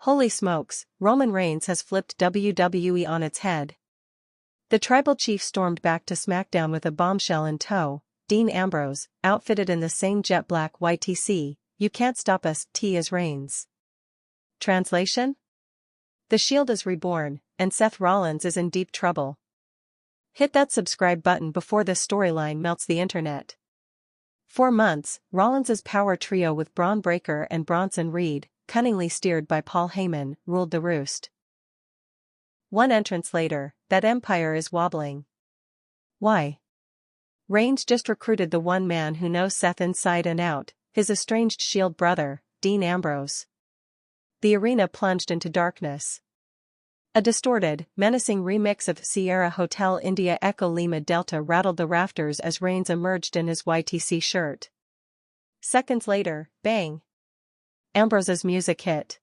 Holy smokes, Roman Reigns has flipped WWE on its head. The tribal chief stormed back to SmackDown with a bombshell in tow. Dean Ambrose, outfitted in the same jet black YTC, "You can't stop us" T as Reigns. Translation? The Shield is reborn, and Seth Rollins is in deep trouble. Hit that subscribe button before this storyline melts the internet. For months, Rollins' power trio with Bron Breakker and Bronson Reed, cunningly steered by Paul Heyman, ruled the roost. One entrance later, that empire is wobbling. Why? Reigns just recruited the one man who knows Seth inside and out, his estranged Shield brother, Dean Ambrose. The arena plunged into darkness. A distorted, menacing remix of Sierra Hotel India Echo Lima Delta rattled the rafters as Reigns emerged in his YTC shirt. Seconds later, bang! Ambrose's music hit.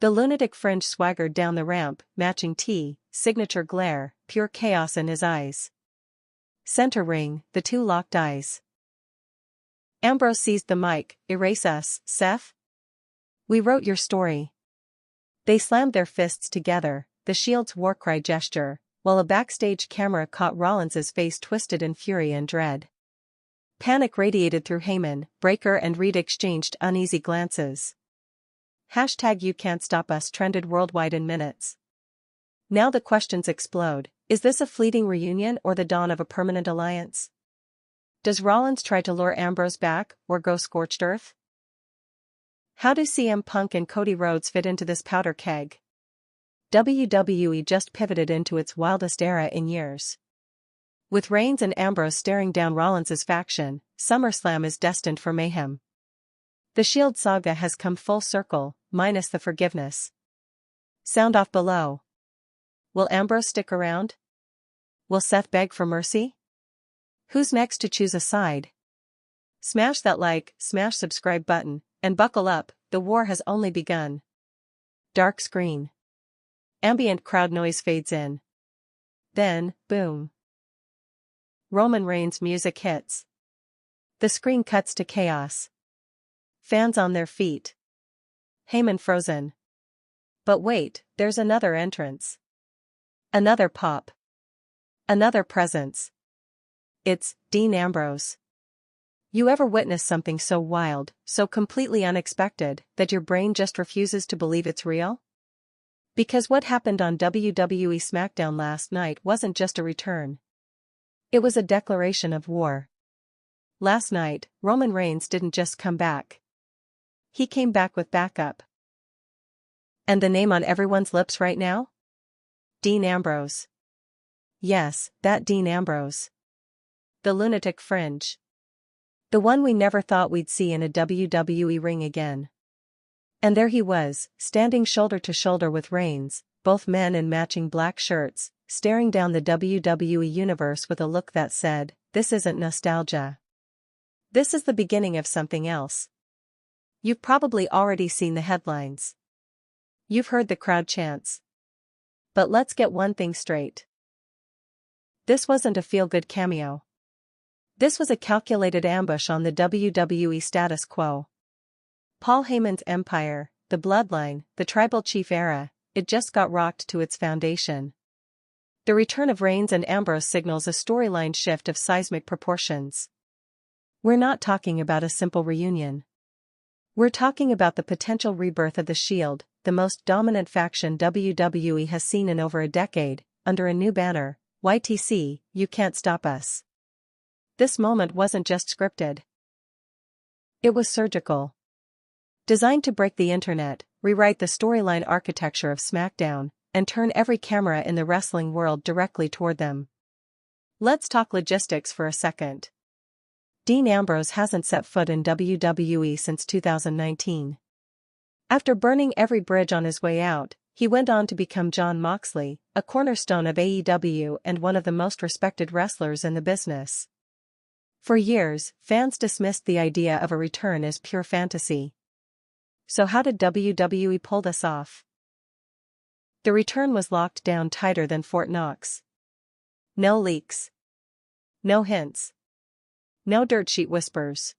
The Lunatic Fringe swaggered down the ramp, matching T, signature glare, pure chaos in his eyes. Center ring, the two locked eyes. Ambrose seized the mic. "Erase us, Seth? We wrote your story." They slammed their fists together, the Shield's warcry gesture, while a backstage camera caught Rollins' face twisted in fury and dread. Panic radiated through Heyman. Breakker and Reed exchanged uneasy glances. #You can't stop us trended worldwide in minutes. Now the questions explode. Is this a fleeting reunion or the dawn of a permanent alliance? Does Rollins try to lure Ambrose back, or go scorched earth? How do CM Punk and Cody Rhodes fit into this powder keg? WWE just pivoted into its wildest era in years. With Reigns and Ambrose staring down Rollins' faction, SummerSlam is destined for mayhem. The Shield saga has come full circle, minus the forgiveness. Sound off below. Will Ambrose stick around? Will Seth beg for mercy? Who's next to choose a side? Smash that like, smash subscribe button, and buckle up, the war has only begun. Dark screen. Ambient crowd noise fades in. Then, boom. Roman Reigns' music hits. The screen cuts to chaos. Fans on their feet. Heyman frozen. But wait, there's another entrance. Another pop. Another presence. It's Dean Ambrose. You ever witness something so wild, so completely unexpected, that your brain just refuses to believe it's real? Because what happened on WWE SmackDown last night wasn't just a return. It was a declaration of war. Last night, Roman Reigns didn't just come back. He came back with backup. And the name on everyone's lips right now? Dean Ambrose. Yes, that Dean Ambrose. The Lunatic Fringe. The one we never thought we'd see in a WWE ring again. And there he was, standing shoulder to shoulder with Reigns, both men in matching black shirts, staring down the WWE universe with a look that said, "This isn't nostalgia. This is the beginning of something else." You've probably already seen the headlines. You've heard the crowd chants. But let's get one thing straight. This wasn't a feel-good cameo. This was a calculated ambush on the WWE status quo. Paul Heyman's empire, the bloodline, the tribal chief era, it just got rocked to its foundation. The return of Reigns and Ambrose signals a storyline shift of seismic proportions. We're not talking about a simple reunion. We're talking about the potential rebirth of the Shield, the most dominant faction WWE has seen in over a decade, under a new banner, YTC, You Can't Stop Us. This moment wasn't just scripted. It was surgical. Designed to break the internet, rewrite the storyline architecture of SmackDown, and turn every camera in the wrestling world directly toward them. Let's talk logistics for a second. Dean Ambrose hasn't set foot in WWE since 2019. After burning every bridge on his way out, he went on to become Jon Moxley, a cornerstone of AEW and one of the most respected wrestlers in the business. For years, fans dismissed the idea of a return as pure fantasy. So how did WWE pull this off? The return was locked down tighter than Fort Knox. No leaks. No hints. No dirt sheet whispers.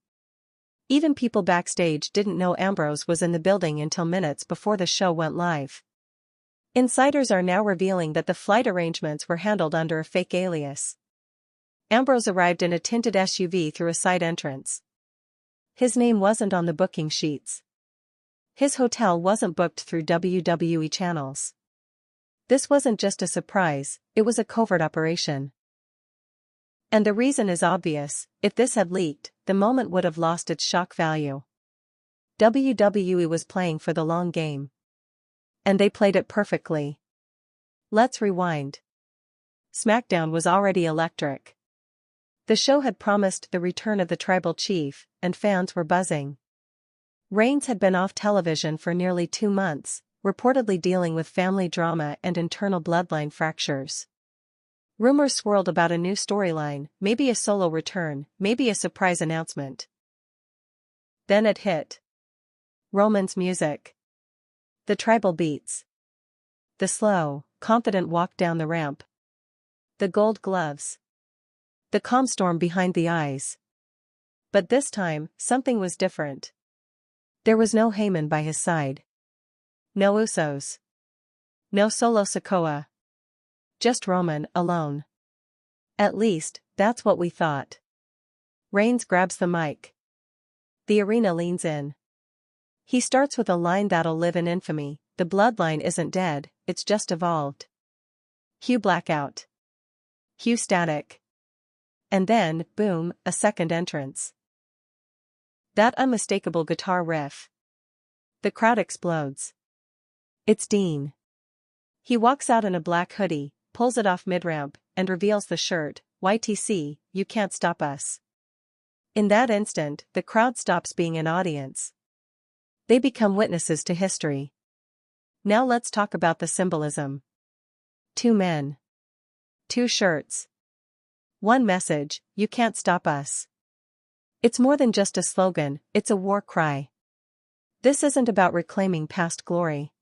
Even people backstage didn't know Ambrose was in the building until minutes before the show went live. Insiders are now revealing that the flight arrangements were handled under a fake alias. Ambrose arrived in a tinted SUV through a side entrance. His name wasn't on the booking sheets. His hotel wasn't booked through WWE channels. This wasn't just a surprise, it was a covert operation. And the reason is obvious: if this had leaked, the moment would have lost its shock value. WWE was playing for the long game. And they played it perfectly. Let's rewind. SmackDown was already electric. The show had promised the return of the tribal chief, and fans were buzzing. Reigns had been off television for nearly 2 months, reportedly dealing with family drama and internal bloodline fractures. Rumors swirled about a new storyline, maybe a solo return, maybe a surprise announcement. Then it hit. Roman's music. The tribal beats. The slow, confident walk down the ramp. The gold gloves. The calm storm behind the eyes. But this time, something was different. There was no Heyman by his side. No Usos. No Solo Sikoa. Just Roman, alone. At least, that's what we thought. Reigns grabs the mic. The arena leans in. He starts with a line that'll live in infamy: the bloodline isn't dead, it's just evolved. Cue blackout. Cue static. And then, boom, a second entrance. That unmistakable guitar riff. The crowd explodes. It's Dean. He walks out in a black hoodie, pulls it off mid-ramp, and reveals the shirt. YTC, you can't stop us. In that instant, the crowd stops being an audience. They become witnesses to history. Now let's talk about the symbolism. 2 men. 2 shirts. 1 message: you can't stop us. It's more than just a slogan, it's a war cry. This isn't about reclaiming past glory.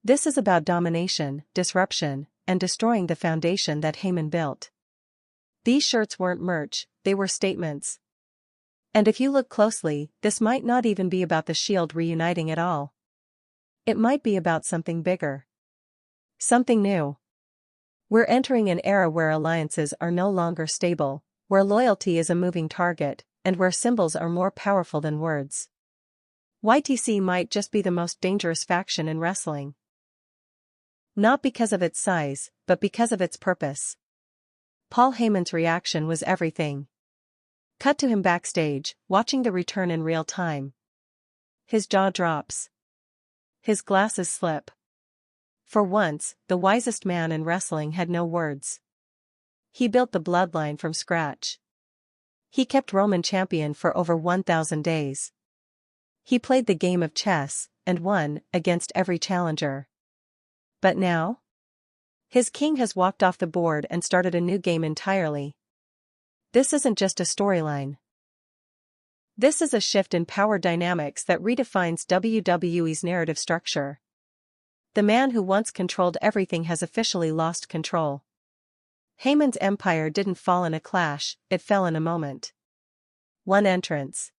This is about domination, disruption, and destroying the foundation that Heyman built. These shirts weren't merch, they were statements. And if you look closely, this might not even be about the Shield reuniting at all. It might be about something bigger. Something new. We're entering an era where alliances are no longer stable, where loyalty is a moving target, and where symbols are more powerful than words. YTC might just be the most dangerous faction in wrestling. Not because of its size, but because of its purpose. Paul Heyman's reaction was everything. Cut to him backstage, watching the return in real time. His jaw drops. His glasses slip. For once, the wisest man in wrestling had no words. He built the bloodline from scratch. He kept Roman champion for over 1,000 days. He played the game of chess, and won, against every challenger. But now? His king has walked off the board and started a new game entirely. This isn't just a storyline. This is a shift in power dynamics that redefines WWE's narrative structure. The man who once controlled everything has officially lost control. Heyman's empire didn't fall in a clash, it fell in a moment. 1 entrance.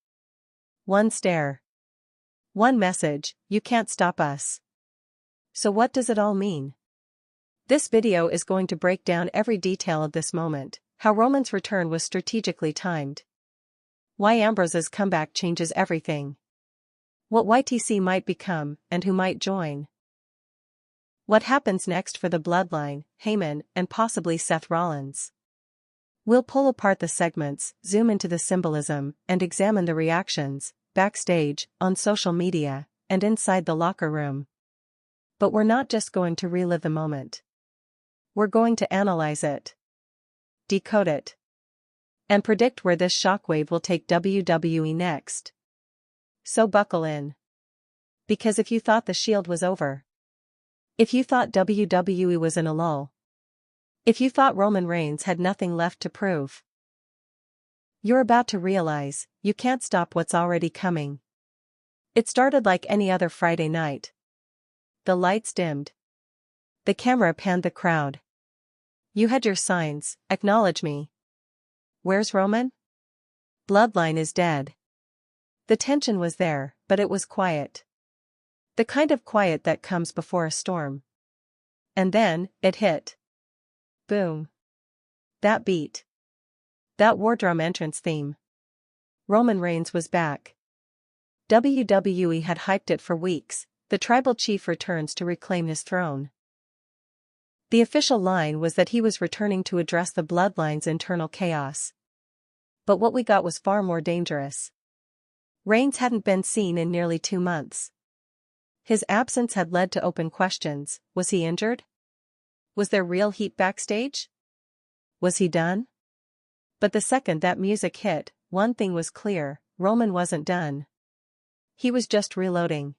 1 stare. 1 message: you can't stop us. So what does it all mean? This video is going to break down every detail of this moment, how Roman's return was strategically timed. Why Ambrose's comeback changes everything. What YTC might become, and who might join. What happens next for the bloodline, Heyman, and possibly Seth Rollins. We'll pull apart the segments, zoom into the symbolism, and examine the reactions, backstage, on social media, and inside the locker room. But we're not just going to relive the moment. We're going to analyze it, decode it, and predict where this shockwave will take WWE next. So buckle in. Because if you thought the Shield was over, if you thought WWE was in a lull, if you thought Roman Reigns had nothing left to prove, you're about to realize, you can't stop what's already coming. It started like any other Friday night. The lights dimmed. The camera panned the crowd. You had your signs, acknowledge me. Where's Roman? Bloodline is dead. The tension was there, but it was quiet. The kind of quiet that comes before a storm. And then, it hit. Boom. That beat. That war drum entrance theme. Roman Reigns was back. WWE had hyped it for weeks. The tribal chief returns to reclaim his throne. The official line was that he was returning to address the bloodline's internal chaos. But what we got was far more dangerous. Reigns hadn't been seen in nearly 2 months. His absence had led to open questions. Was he injured? Was there real heat backstage? Was he done? But the second that music hit, one thing was clear: Roman wasn't done. He was just reloading.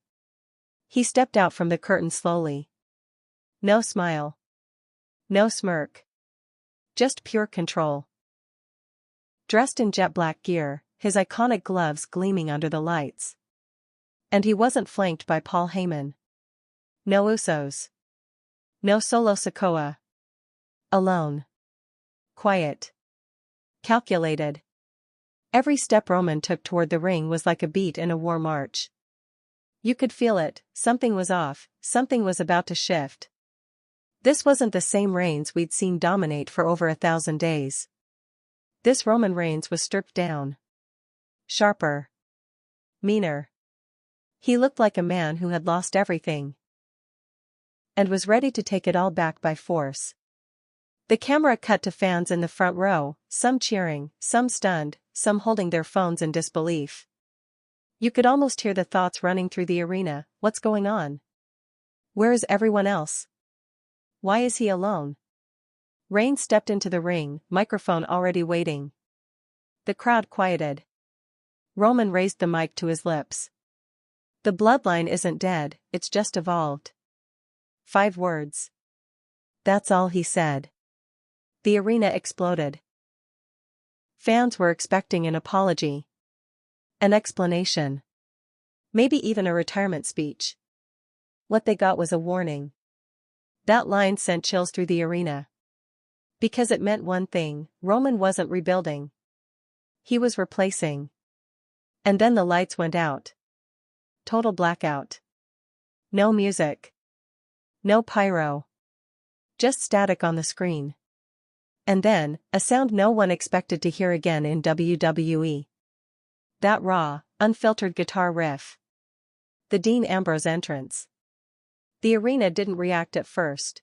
He stepped out from the curtain slowly. No smile. No smirk. Just pure control. Dressed in jet black gear, his iconic gloves gleaming under the lights. And he wasn't flanked by Paul Heyman. No Usos. No Solo Sikoa. Alone. Quiet. Calculated. Every step Roman took toward the ring was like a beat in a war march. You could feel it, something was off, something was about to shift. This wasn't the same Reigns we'd seen dominate for over 1,000 days. This Roman Reigns was stripped down. Sharper. Meaner. He looked like a man who had lost everything. And was ready to take it all back by force. The camera cut to fans in the front row, some cheering, some stunned, some holding their phones in disbelief. You could almost hear the thoughts running through the arena: what's going on? Where is everyone else? Why is he alone? Reigns stepped into the ring, microphone already waiting. The crowd quieted. Roman raised the mic to his lips. The bloodline isn't dead, it's just evolved. 5 words. That's all he said. The arena exploded. Fans were expecting an apology. An explanation. Maybe even a retirement speech. What they got was a warning. That line sent chills through the arena. Because it meant one thing: Roman wasn't rebuilding. He was replacing. And then the lights went out. Total blackout. No music. No pyro. Just static on the screen. And then, a sound no one expected to hear again in WWE. That raw, unfiltered guitar riff. The Dean Ambrose entrance. The arena didn't react at first.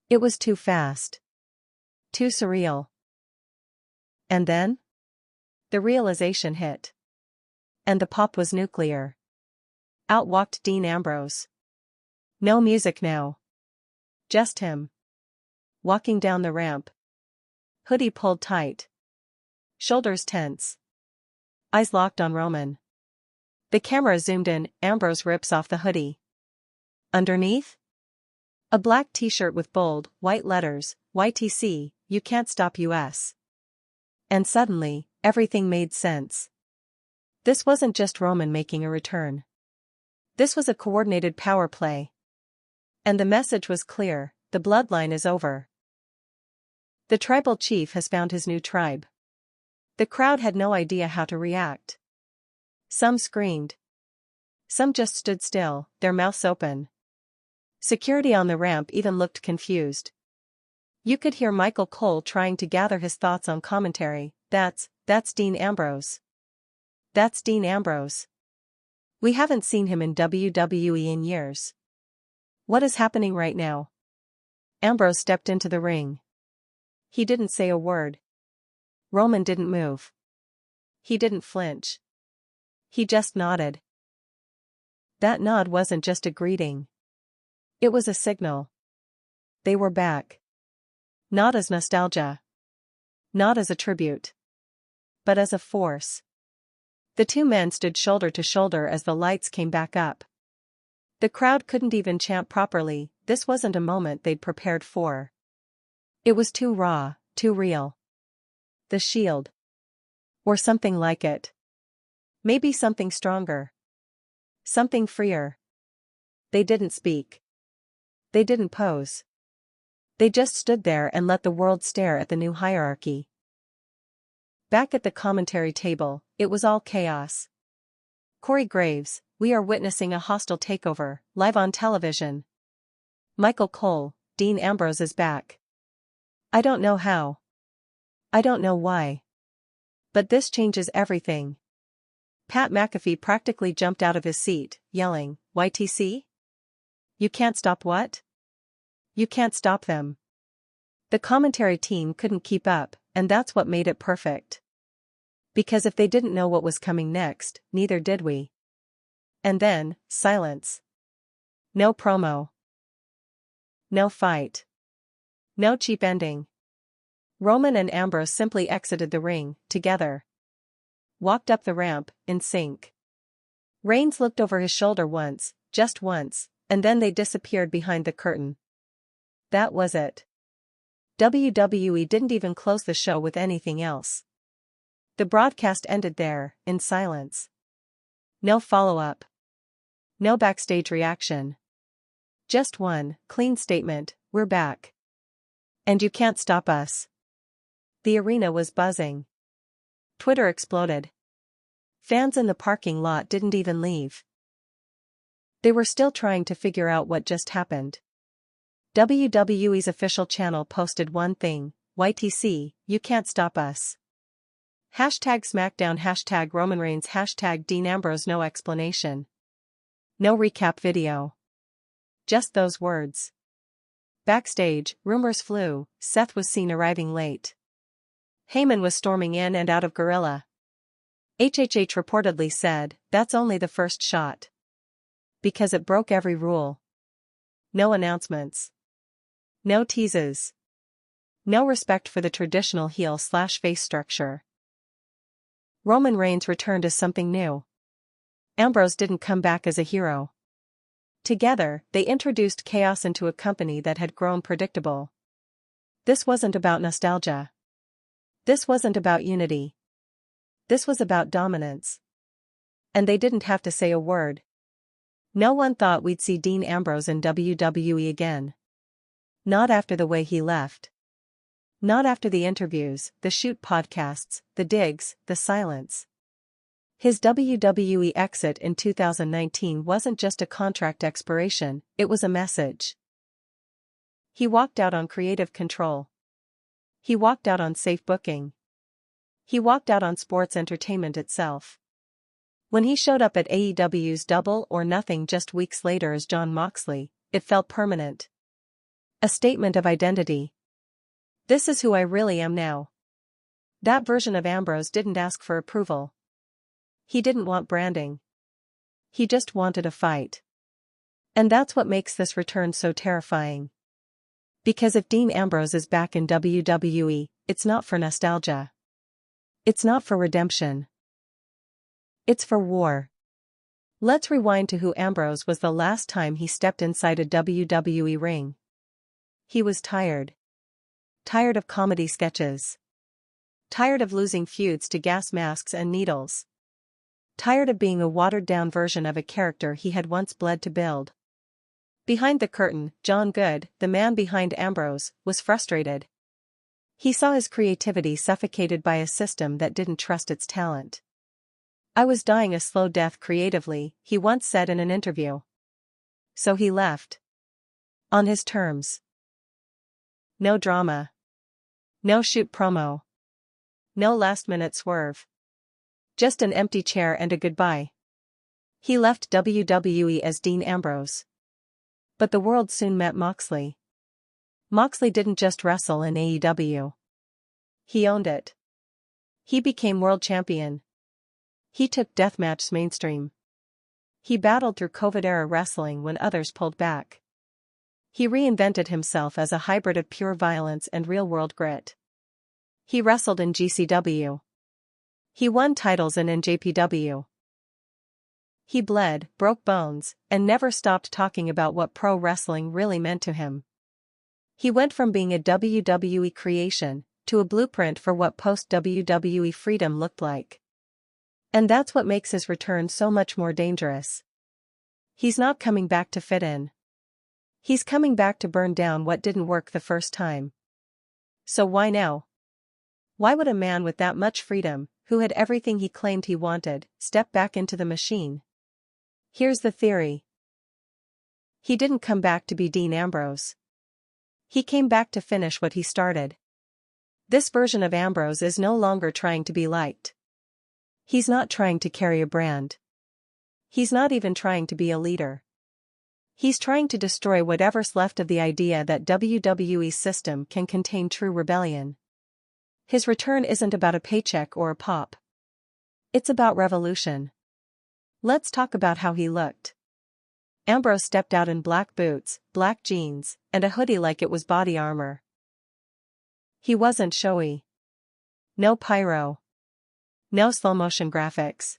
It was too fast. Too surreal. And then? The realization hit. And the pop was nuclear. Out walked Dean Ambrose. No music now. Just him. Walking down the ramp. Hoodie pulled tight. Shoulders tense. Eyes locked on Roman. The camera zoomed in. Ambrose rips off the hoodie. Underneath? A black t-shirt with bold, white letters: YTC, You Can't Stop US. And suddenly, everything made sense. This wasn't just Roman making a return. This was a coordinated power play. And the message was clear: the bloodline is over. The tribal chief has found his new tribe. The crowd had no idea how to react. Some screamed. Some just stood still, their mouths open. Security on the ramp even looked confused. You could hear Michael Cole trying to gather his thoughts on commentary. That's Dean Ambrose. That's Dean Ambrose. We haven't seen him in WWE in years. What is happening right now? Ambrose stepped into the ring. He didn't say a word. Roman didn't move. He didn't flinch. He just nodded. That nod wasn't just a greeting. It was a signal. They were back. Not as nostalgia. Not as a tribute. But as a force. The two men stood shoulder to shoulder as the lights came back up. The crowd couldn't even chant properly. This wasn't a moment they'd prepared for. It was too raw, too real. The Shield. Or something like it. Maybe something stronger. Something freer. They didn't speak. They didn't pose. They just stood there and let the world stare at the new hierarchy. Back at the commentary table, it was all chaos. Corey Graves, we are witnessing a hostile takeover, live on television. Michael Cole, Dean Ambrose is back. I don't know how. I don't know why. But this changes everything. Pat McAfee practically jumped out of his seat, yelling, YTC? You can't stop what? You can't stop them. The commentary team couldn't keep up, and that's what made it perfect. Because if they didn't know what was coming next, neither did we. And then, silence. No promo. No fight. No cheap ending. Roman and Ambrose simply exited the ring, together. Walked up the ramp, in sync. Reigns looked over his shoulder once, just once, and then they disappeared behind the curtain. That was it. WWE didn't even close the show with anything else. The broadcast ended there, in silence. No follow-up. No backstage reaction. Just one, clean statement, we're back. And you can't stop us. The arena was buzzing. Twitter exploded. Fans in the parking lot didn't even leave. They were still trying to figure out what just happened. WWE's official channel posted one thing, YTC, you can't stop us. Hashtag SmackDown, hashtag Roman Reigns, hashtag Dean Ambrose, no explanation. No recap video. Just those words. Backstage, rumors flew, Seth was seen arriving late. Heyman was storming in and out of Gorilla. HHH reportedly said, that's only the first shot. Because it broke every rule. No announcements. No teases. No respect for the traditional heel/face structure. Roman Reigns returned as something new. Ambrose didn't come back as a hero. Together, they introduced chaos into a company that had grown predictable. This wasn't about nostalgia. This wasn't about unity. This was about dominance. And they didn't have to say a word. No one thought we'd see Dean Ambrose in WWE again. Not after the way he left. Not after the interviews, the shoot podcasts, the digs, the silence. His WWE exit in 2019 wasn't just a contract expiration, it was a message. He walked out on creative control. He walked out on safe booking. He walked out on sports entertainment itself. When he showed up at AEW's Double or Nothing just weeks later as Jon Moxley, it felt permanent. A statement of identity. This is who I really am now. That version of Ambrose didn't ask for approval. He didn't want branding. He just wanted a fight. And that's what makes this return so terrifying. Because if Dean Ambrose is back in WWE, it's not for nostalgia. It's not for redemption. It's for war. Let's rewind to who Ambrose was the last time he stepped inside a WWE ring. He was tired. Tired of comedy sketches. Tired of losing feuds to gas masks and needles. Tired of being a watered-down version of a character he had once bled to build. Behind the curtain, John Good, the man behind Ambrose, was frustrated. He saw his creativity suffocated by a system that didn't trust its talent. I was dying a slow death creatively, he once said in an interview. So he left. On his terms. No drama. No shoot promo. No last-minute swerve. Just an empty chair and a goodbye. He left WWE as Dean Ambrose. But the world soon met Moxley. Moxley didn't just wrestle in AEW. He owned it. He became world champion. He took deathmatches mainstream. He battled through COVID-era wrestling when others pulled back. He reinvented himself as a hybrid of pure violence and real-world grit. He wrestled in GCW. He won titles in NJPW. He bled, broke bones, and never stopped talking about what pro wrestling really meant to him. He went from being a WWE creation to a blueprint for what post-WWE freedom looked like. And that's what makes his return so much more dangerous. He's not coming back to fit in. He's coming back to burn down what didn't work the first time. So why now? Why would a man with that much freedom, who had everything he claimed he wanted, step back into the machine? Here's the theory. He didn't come back to be Dean Ambrose. He came back to finish what he started. This version of Ambrose is no longer trying to be liked. He's not trying to carry a brand. He's not even trying to be a leader. He's trying to destroy whatever's left of the idea that WWE's system can contain true rebellion. His return isn't about a paycheck or a pop. It's about revolution. Let's talk about how he looked. Ambrose stepped out in black boots, black jeans, and a hoodie like it was body armor. He wasn't showy. No pyro. No slow-motion graphics.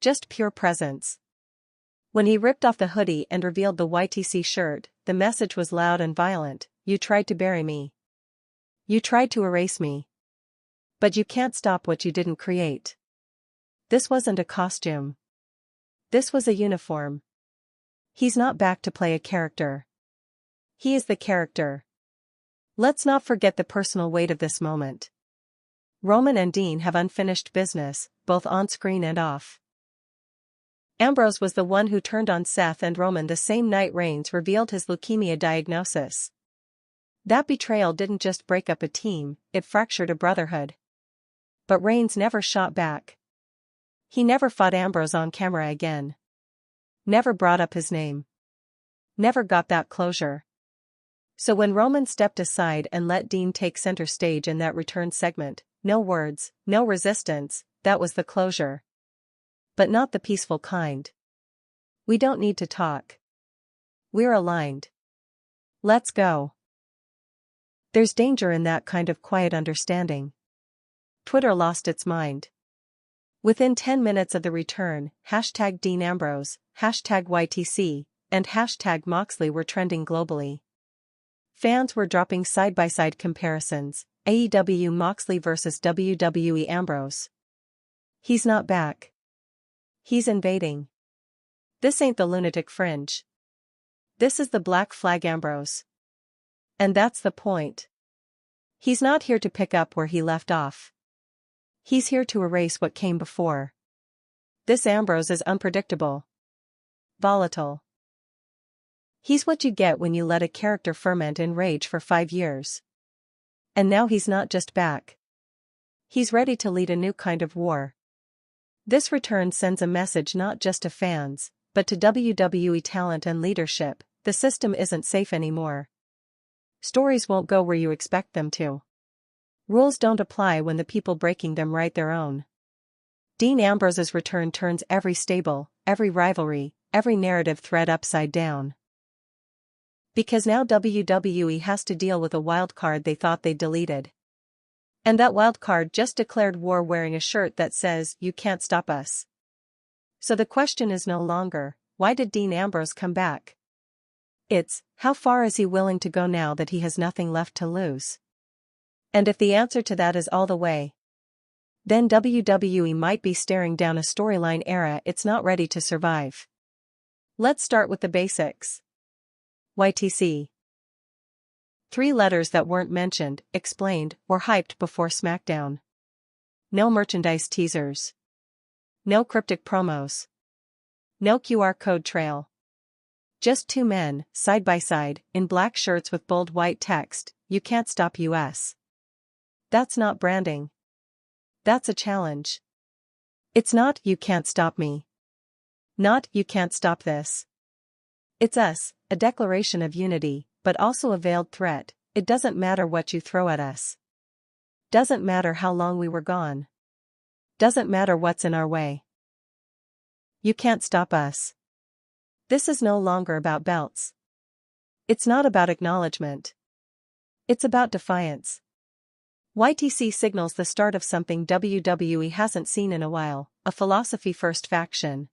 Just pure presence. When he ripped off the hoodie and revealed the YTC shirt, the message was loud and violent: you tried to bury me. You tried to erase me. But you can't stop what you didn't create. This wasn't a costume. This was a uniform. He's not back to play a character. He is the character. Let's not forget the personal weight of this moment. Roman and Dean have unfinished business, both on-screen and off. Ambrose was the one who turned on Seth and Roman the same night Reigns revealed his leukemia diagnosis. That betrayal didn't just break up a team, it fractured a brotherhood. But Reigns never shot back. He never fought Ambrose on camera again. Never brought up his name. Never got that closure. So when Roman stepped aside and let Dean take center stage in that return segment, no words, no resistance, that was the closure. But not the peaceful kind. We don't need to talk. We're aligned. Let's go. There's danger in that kind of quiet understanding. Twitter lost its mind. Within 10 minutes of the return, hashtag Dean Ambrose, hashtag YTC, and hashtag Moxley were trending globally. Fans were dropping side-by-side comparisons, AEW Moxley vs WWE Ambrose. He's not back. He's invading. This ain't the Lunatic Fringe. This is the Black Flag Ambrose. And that's the point. He's not here to pick up where he left off. He's here to erase what came before. This Ambrose is unpredictable. Volatile. He's what you get when you let a character ferment in rage for 5 years. And now he's not just back. He's ready to lead a new kind of war. This return sends a message not just to fans, but to WWE talent and leadership: the system isn't safe anymore. Stories won't go where you expect them to. Rules don't apply when the people breaking them write their own. Dean Ambrose's return turns every stable, every rivalry, every narrative thread upside down. Because now WWE has to deal with a wild card they thought they'd deleted. And that wild card just declared war wearing a shirt that says, "You can't stop us." So the question is no longer, why did Dean Ambrose come back? It's, how far is he willing to go now that he has nothing left to lose? And if the answer to that is all the way, then WWE might be staring down a storyline era it's not ready to survive. Let's start with the basics. YTC. 3 letters that weren't mentioned, explained, or hyped before SmackDown. No merchandise teasers. No cryptic promos. No QR code trail. Just 2 men, side by side, in black shirts with bold white text, "You can't stop US." That's not branding. That's a challenge. It's not, "You can't stop me." Not, "You can't stop this." It's us, a declaration of unity, but also a veiled threat. It doesn't matter what you throw at us. Doesn't matter how long we were gone. Doesn't matter what's in our way. You can't stop us. This is no longer about belts. It's not about acknowledgement. It's about defiance. YTC signals the start of something WWE hasn't seen in a while, a philosophy-first faction.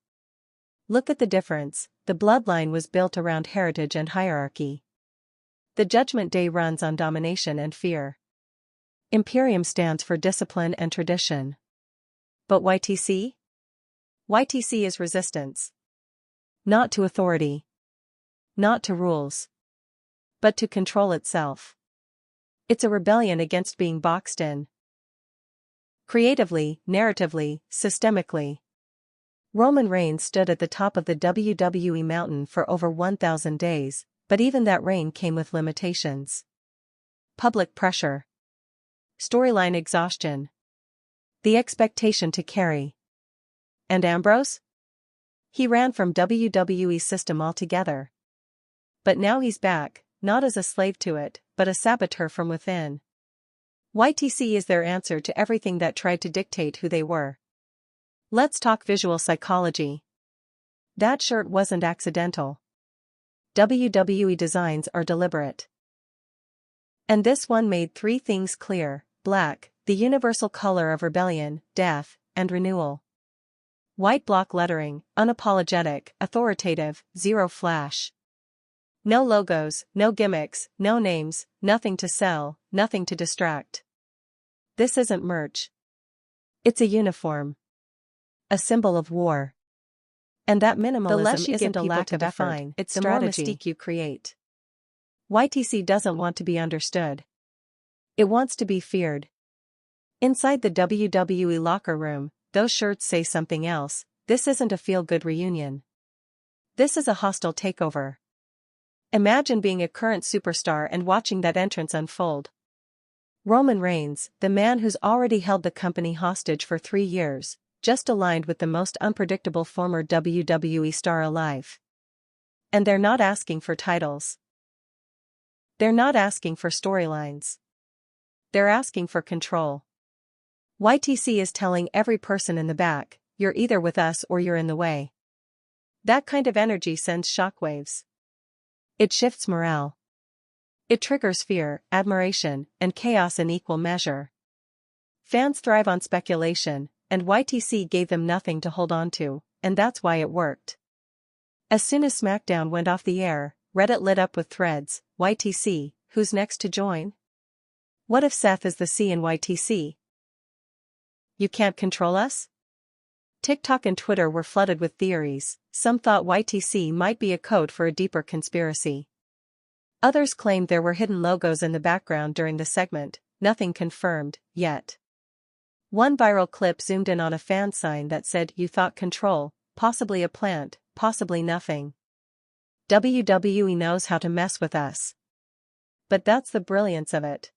Look at the difference. The bloodline was built around heritage and hierarchy. The Judgment Day runs on domination and fear. Imperium stands for discipline and tradition. But YTC? YTC is resistance. Not to authority. Not to rules. But to control itself. It's a rebellion against being boxed in. Creatively, narratively, systemically. Roman Reigns stood at the top of the WWE mountain for over 1,000 days, but even that reign came with limitations. Public pressure. Storyline exhaustion. The expectation to carry. And Ambrose? He ran from WWE's system altogether. But now he's back, not as a slave to it, but a saboteur from within. YTC is their answer to everything that tried to dictate who they were. Let's talk visual psychology. That shirt wasn't accidental. WWE designs are deliberate. And this one made three things clear: black, the universal color of rebellion, death, and renewal. White block lettering, unapologetic, authoritative, zero flash. No logos, no gimmicks, no names, nothing to sell, nothing to distract. This isn't merch. It's a uniform. A symbol of war. And that minimalism isn't a lack of effort, it's the more mystique you create. YTC doesn't want to be understood. It wants to be feared. Inside the WWE locker room, those shirts say something else. This isn't a feel-good reunion. This is a hostile takeover. Imagine being a current superstar and watching that entrance unfold. Roman Reigns, the man who's already held the company hostage for 3 years, just aligned with the most unpredictable former WWE star alive. And they're not asking for titles. They're not asking for storylines. They're asking for control. YTC is telling every person in the back, you're either with us or you're in the way. That kind of energy sends shockwaves. It shifts morale. It triggers fear, admiration, and chaos in equal measure. Fans thrive on speculation, and YTC gave them nothing to hold on to, and that's why it worked. As soon as SmackDown went off the air, Reddit lit up with threads. YTC, who's next to join? What if Seth is the C in YTC? You can't control us? TikTok and Twitter were flooded with theories. Some thought YTC might be a code for a deeper conspiracy. Others claimed there were hidden logos in the background during the segment, nothing confirmed, yet. One viral clip zoomed in on a fan sign that said, "You thought control, possibly a plant, possibly nothing. WWE knows how to mess with us." But that's the brilliance of it.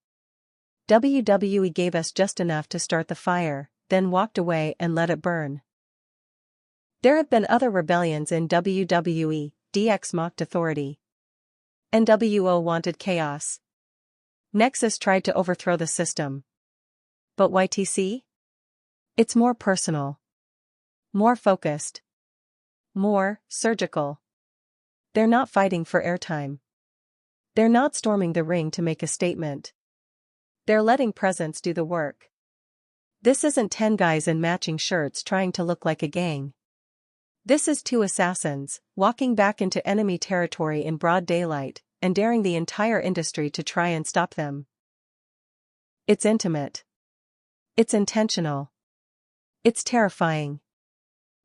WWE gave us just enough to start the fire, then walked away and let it burn. There have been other rebellions in WWE. DX mocked authority. NWO wanted chaos. Nexus tried to overthrow the system. But YTC? It's more personal. More focused. More surgical. They're not fighting for airtime. They're not storming the ring to make a statement. They're letting presence do the work. This isn't 10 guys in matching shirts trying to look like a gang. This is 2 assassins, walking back into enemy territory in broad daylight, and daring the entire industry to try and stop them. It's intimate. It's intentional. It's terrifying.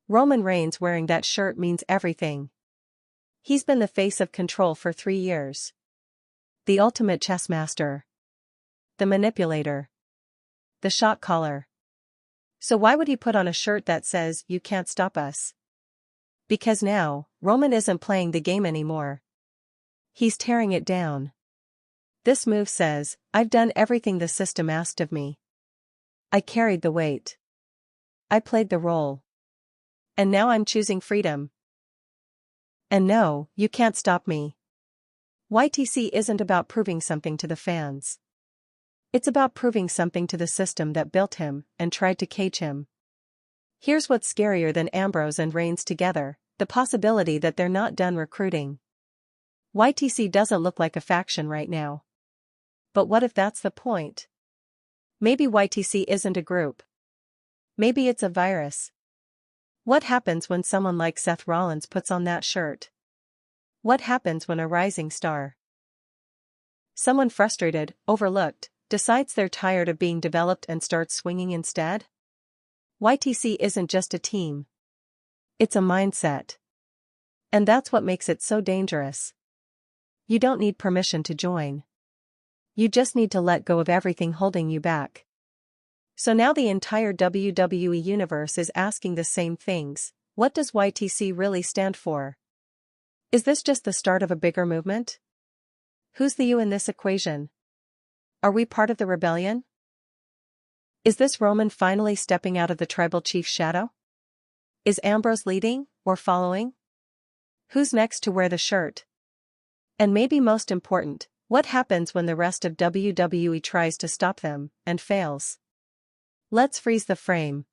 Roman Reigns wearing that shirt means everything. He's been the face of control for 3 years. The ultimate chess master. The manipulator. The shot caller. So why would he put on a shirt that says, "You can't stop us"? Because now, Roman isn't playing the game anymore. He's tearing it down. This move says, I've done everything the system asked of me. I carried the weight. I played the role. And now I'm choosing freedom. And no, you can't stop me. YTC isn't about proving something to the fans. It's about proving something to the system that built him and tried to cage him. Here's what's scarier than Ambrose and Reigns together, the possibility that they're not done recruiting. YTC doesn't look like a faction right now. But what if that's the point? Maybe YTC isn't a group. Maybe it's a virus. What happens when someone like Seth Rollins puts on that shirt? What happens when a rising star, someone frustrated, overlooked, decides they're tired of being developed and starts swinging instead? YTC isn't just a team. It's a mindset. And that's what makes it so dangerous. You don't need permission to join. You just need to let go of everything holding you back. So now the entire WWE universe is asking the same things. What does YTC really stand for? Is this just the start of a bigger movement? Who's the you in this equation? Are we part of the rebellion? Is this Roman finally stepping out of the tribal chief's shadow? Is Ambrose leading, or following? Who's next to wear the shirt? And maybe most important, what happens when the rest of WWE tries to stop them, and fails? Let's freeze the frame.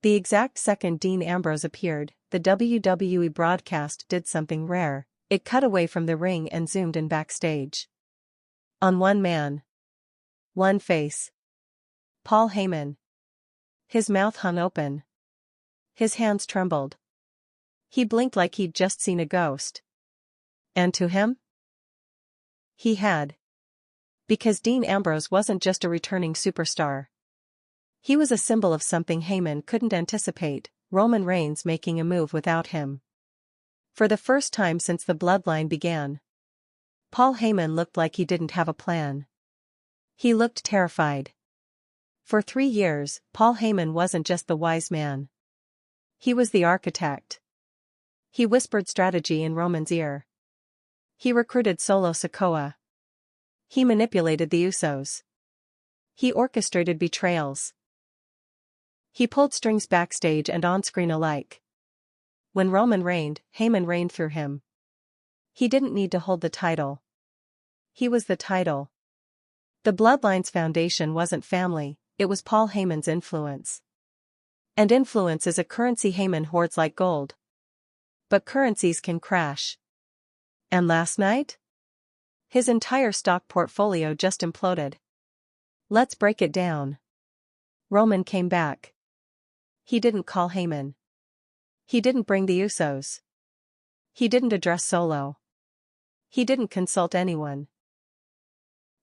The exact second Dean Ambrose appeared, the WWE broadcast did something rare. It cut away from the ring and zoomed in backstage. On one man. One face. Paul Heyman. His mouth hung open. His hands trembled. He blinked like he'd just seen a ghost. And to him? He had. Because Dean Ambrose wasn't just a returning superstar. He was a symbol of something Heyman couldn't anticipate, Roman Reigns making a move without him. For the first time since the bloodline began. Paul Heyman looked like he didn't have a plan. He looked terrified. For 3 years, Paul Heyman wasn't just the wise man. He was the architect. He whispered strategy in Roman's ear. He recruited Solo Sikoa. He manipulated the Usos. He orchestrated betrayals. He pulled strings backstage and on-screen alike. When Roman reigned, Heyman reigned through him. He didn't need to hold the title. He was the title. The Bloodline's foundation wasn't family, it was Paul Heyman's influence. And influence is a currency Heyman hoards like gold. But currencies can crash. And last night? His entire stock portfolio just imploded. Let's break it down. Roman came back. He didn't call Heyman. He didn't bring the Usos. He didn't address Solo. He didn't consult anyone.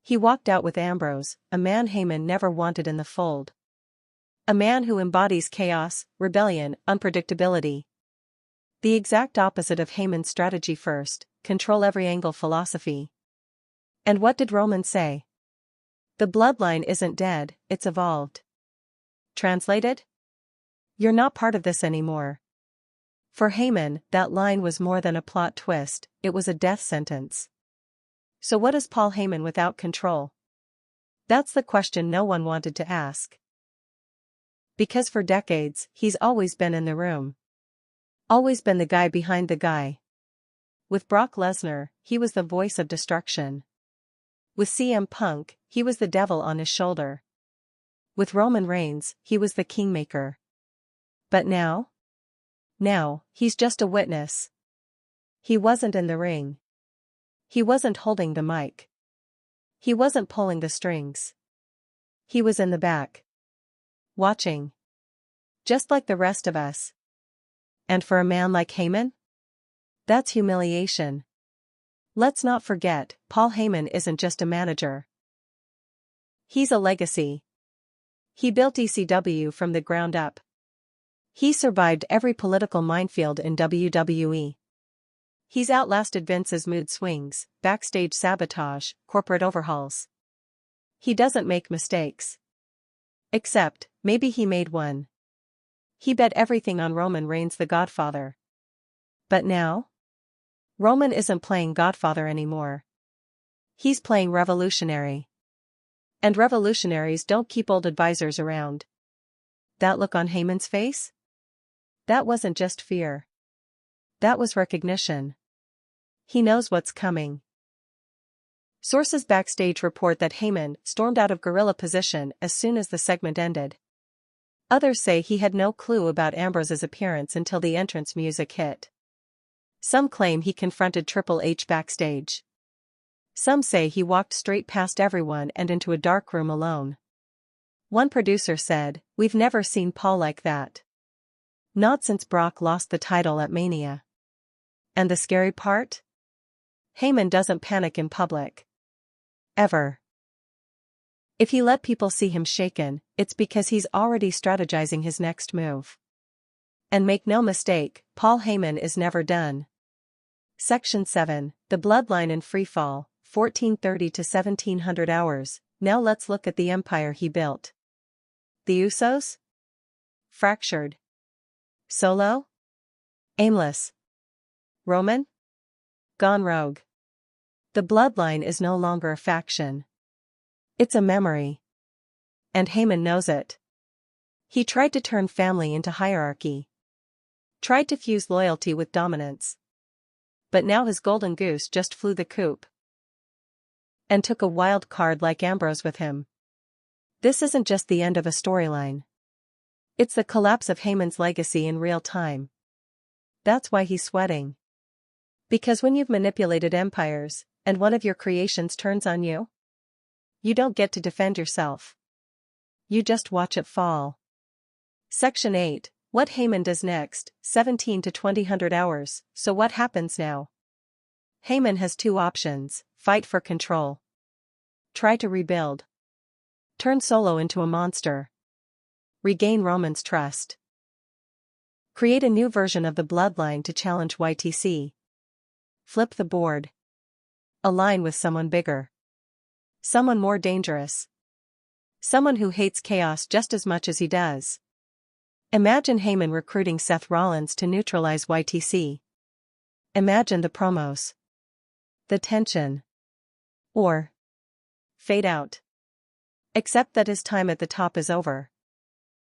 He walked out with Ambrose, a man Heyman never wanted in the fold. A man who embodies chaos, rebellion, unpredictability. The exact opposite of Heyman's strategy first, control every angle philosophy. And what did Roman say? The bloodline isn't dead, it's evolved. Translated? You're not part of this anymore. For Heyman, that line was more than a plot twist, it was a death sentence. So what is Paul Heyman without control? That's the question no one wanted to ask. Because for decades, he's always been in the room. Always been the guy behind the guy. With Brock Lesnar, he was the voice of destruction. With CM Punk, he was the devil on his shoulder. With Roman Reigns, he was the kingmaker. But now? Now, he's just a witness. He wasn't in the ring. He wasn't holding the mic. He wasn't pulling the strings. He was in the back. Watching. Just like the rest of us. And for a man like Heyman? That's humiliation. Let's not forget, Paul Heyman isn't just a manager. He's a legacy. He built ECW from the ground up. He survived every political minefield in WWE. He's outlasted Vince's mood swings, backstage sabotage, corporate overhauls. He doesn't make mistakes. Except, maybe he made one. He bet everything on Roman Reigns the Godfather. But now? Roman isn't playing Godfather anymore. He's playing revolutionary. And revolutionaries don't keep old advisors around. That look on Heyman's face? That wasn't just fear. That was recognition. He knows what's coming. Sources backstage report that Heyman stormed out of gorilla position as soon as the segment ended. Others say he had no clue about Ambrose's appearance until the entrance music hit. Some claim he confronted Triple H backstage. Some say he walked straight past everyone and into a dark room alone. One producer said, "We've never seen Paul like that. Not since Brock lost the title at Mania." And the scary part? Heyman doesn't panic in public. Ever. If he let people see him shaken, it's because he's already strategizing his next move. And make no mistake, Paul Heyman is never done. Section 7, The Bloodline in Freefall, 1430 to 1700 hours. Now let's look at the empire he built. The Usos? Fractured. Solo? Aimless. Roman? Gone rogue. The bloodline is no longer a faction. It's a memory. And Heyman knows it. He tried to turn family into hierarchy. Tried to fuse loyalty with dominance. But now his golden goose just flew the coop. And took a wild card like Ambrose with him. This isn't just the end of a storyline. It's the collapse of Heyman's legacy in real time. That's why he's sweating. Because when you've manipulated empires, and one of your creations turns on you, you don't get to defend yourself. You just watch it fall. Section 8. What Heyman does next, 17 to 20 hours. So what happens now? Heyman has two options: fight for control. Try to rebuild. Turn Solo into a monster. Regain Roman's trust. Create a new version of the bloodline to challenge YTC. Flip the board. Align with someone bigger. Someone more dangerous. Someone who hates chaos just as much as he does. Imagine Heyman recruiting Seth Rollins to neutralize YTC. Imagine the promos. The tension. Or fade out. Except that his time at the top is over.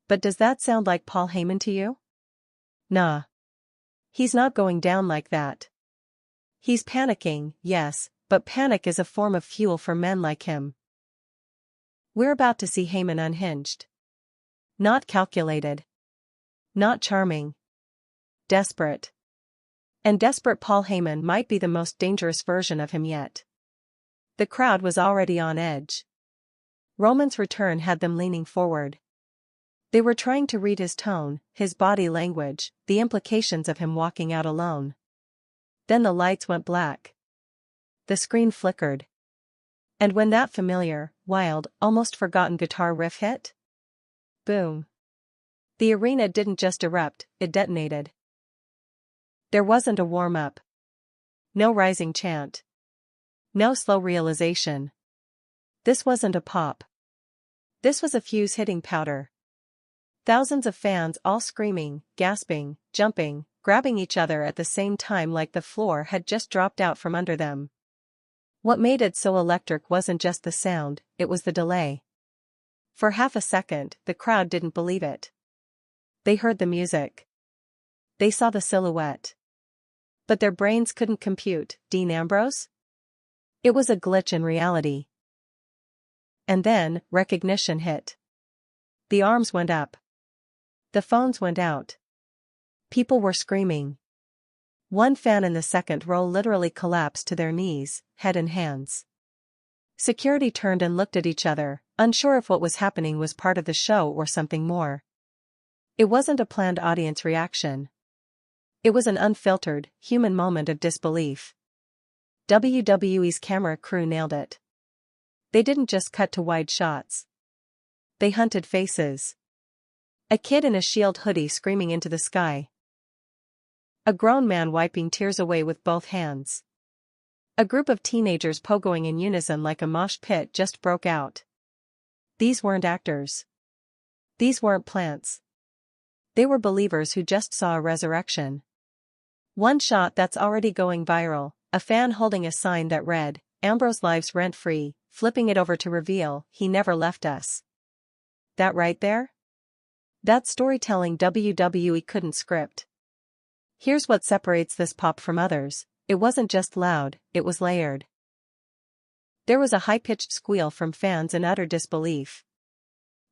But does that sound like Paul Heyman to you? Nah. He's not going down like that. He's panicking, yes, but panic is a form of fuel for men like him. We're about to see Heyman unhinged. Not calculated. Not charming. Desperate. And desperate Paul Heyman might be the most dangerous version of him yet. The crowd was already on edge. Roman's return had them leaning forward. They were trying to read his tone, his body language, the implications of him walking out alone. Then the lights went black. The screen flickered. And when that familiar, wild, almost forgotten guitar riff hit? Boom. The arena didn't just erupt, it detonated. There wasn't a warm-up. No rising chant. No slow realization. This wasn't a pop. This was a fuse hitting powder. Thousands of fans all screaming, gasping, jumping, grabbing each other at the same time like the floor had just dropped out from under them. What made it so electric wasn't just the sound, it was the delay. For half a second, the crowd didn't believe it. They heard the music. They saw the silhouette. But their brains couldn't compute, Dean Ambrose? It was a glitch in reality. And then, recognition hit. The arms went up. The phones went out. People were screaming. One fan in the second row literally collapsed to their knees, head in hands. Security turned and looked at each other, unsure if what was happening was part of the show or something more. It wasn't a planned audience reaction. It was an unfiltered, human moment of disbelief. WWE's camera crew nailed it. They didn't just cut to wide shots. They hunted faces. A kid in a Shield hoodie screaming into the sky. A grown man wiping tears away with both hands. A group of teenagers pogoing in unison like a mosh pit just broke out. These weren't actors. These weren't plants. They were believers who just saw a resurrection. One shot that's already going viral, a fan holding a sign that read, "Ambrose lives rent-free," flipping it over to reveal, "He never left us." That right there? That's storytelling WWE couldn't script. Here's what separates this pop from others: it wasn't just loud, it was layered. There was a high-pitched squeal from fans in utter disbelief.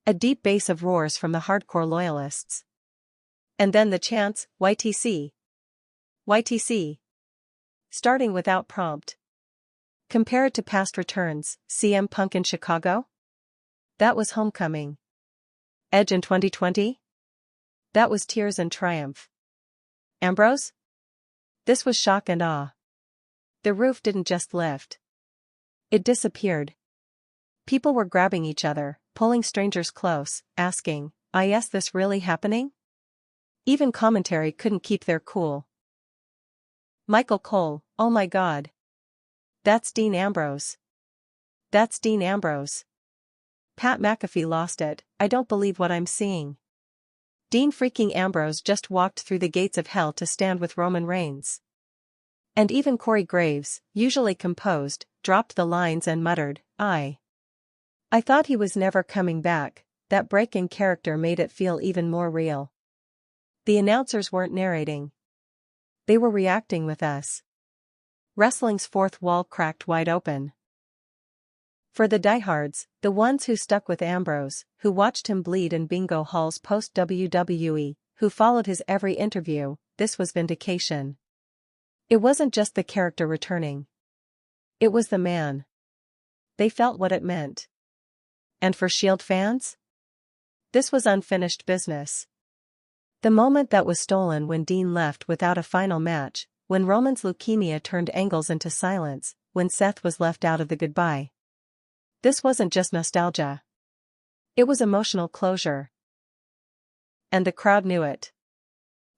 A deep bass of roars from the hardcore loyalists. And then the chants, YTC. YTC. Starting without prompt. Compare it to past returns, CM Punk in Chicago? That was homecoming. Edge in 2020? That was tears and triumph. Ambrose? This was shock and awe. The roof didn't just lift. It disappeared. People were grabbing each other, pulling strangers close, asking, "Is this really happening?" Even commentary couldn't keep their cool. Michael Cole, "Oh my God. That's Dean Ambrose. That's Dean Ambrose." Pat McAfee lost it, I don't believe what I'm seeing. Dean freaking Ambrose just walked through the gates of hell to stand with Roman Reigns. And even Corey Graves, usually composed, dropped the lines and muttered, I thought he was never coming back. That break in character made it feel even more real. The announcers weren't narrating. They were reacting with us. Wrestling's fourth wall cracked wide open. For the diehards, the ones who stuck with Ambrose, who watched him bleed in bingo halls post-WWE, who followed his every interview, this was vindication. It wasn't just the character returning. It was the man. They felt what it meant. And for Shield fans? This was unfinished business. The moment that was stolen when Dean left without a final match, when Roman's leukemia turned angles into silence, when Seth was left out of the goodbye. This wasn't just nostalgia. It was emotional closure. And the crowd knew it.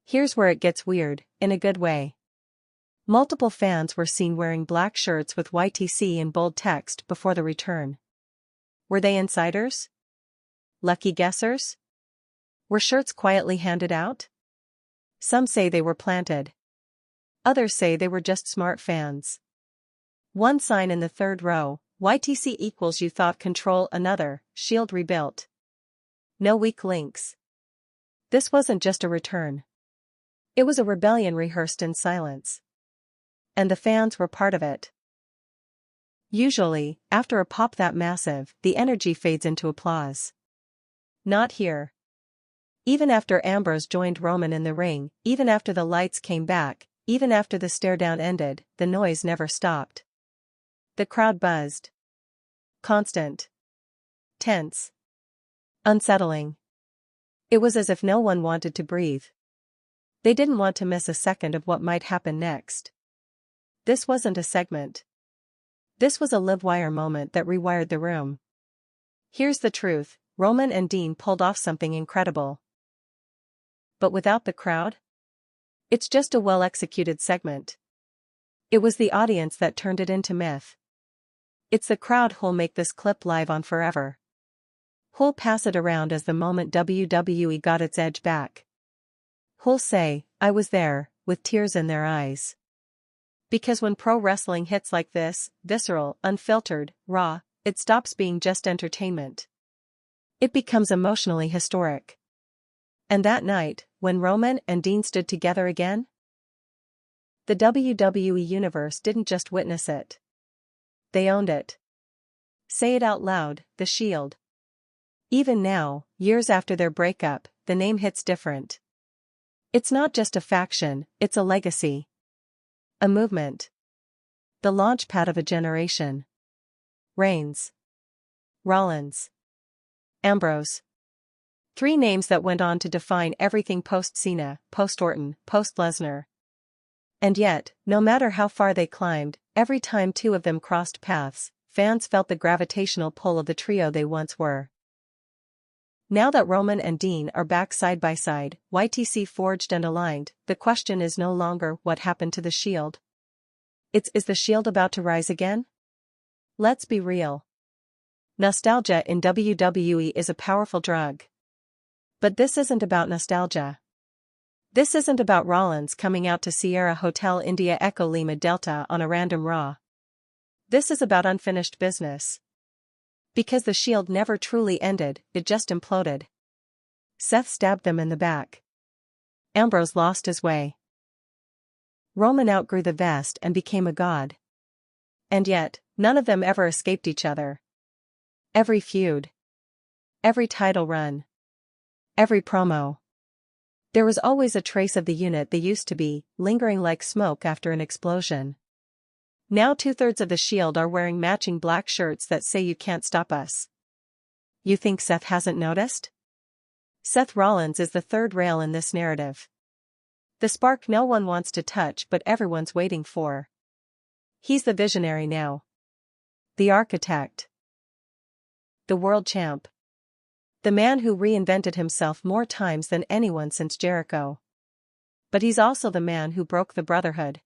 Here's where it gets weird, in a good way. Multiple fans were seen wearing black shirts with YTC in bold text before the return. Were they insiders? Lucky guessers? Were shirts quietly handed out? Some say they were planted. Others say they were just smart fans. One sign in the third row, YTC equals you thought control. Another, Shield rebuilt. No weak links. This wasn't just a return. It was a rebellion rehearsed in silence. And the fans were part of it. Usually, after a pop that massive, the energy fades into applause. Not here. Even after Ambrose joined Roman in the ring, even after the lights came back, even after the stare-down ended, the noise never stopped. The crowd buzzed. Constant. Tense. Unsettling. It was as if no one wanted to breathe. They didn't want to miss a second of what might happen next. This wasn't a segment. This was a live wire moment that rewired the room. Here's the truth, Roman and Dean pulled off something incredible. But without the crowd? It's just a well-executed segment. It was the audience that turned it into myth. It's the crowd who'll make this clip live on forever. Who'll pass it around as the moment WWE got its edge back. Who'll say, I was there, with tears in their eyes. Because when pro wrestling hits like this, visceral, unfiltered, raw, it stops being just entertainment. It becomes emotionally historic. And that night, when Roman and Dean stood together again, the WWE Universe didn't just witness it. They owned it. Say it out loud, the Shield. Even now, years after their breakup, the name hits different. It's not just a faction, it's a legacy. A movement. The launchpad of a generation. Reigns. Rollins. Ambrose. Three names that went on to define everything post-Cena, post-Orton, post-Lesnar. And yet, no matter how far they climbed, every time two of them crossed paths, fans felt the gravitational pull of the trio they once were. Now that Roman and Dean are back side by side, YTC forged and aligned, the question is no longer what happened to the Shield. Is the Shield about to rise again? Let's be real. Nostalgia in WWE is a powerful drug. But this isn't about nostalgia. This isn't about Rollins coming out to Sierra Hotel India Echo Lima Delta on a random Raw. This is about unfinished business. Because the Shield never truly ended, it just imploded. Seth stabbed them in the back. Ambrose lost his way. Roman outgrew the vest and became a god. And yet, none of them ever escaped each other. Every feud. Every title run. Every promo. There was always a trace of the unit they used to be, lingering like smoke after an explosion. Now 2/3 of the Shield are wearing matching black shirts that say you can't stop us. You think Seth hasn't noticed? Seth Rollins is the third rail in this narrative. The spark no one wants to touch but everyone's waiting for. He's the visionary now. The architect. The world champ. The man who reinvented himself more times than anyone since Jericho. But he's also the man who broke the brotherhood.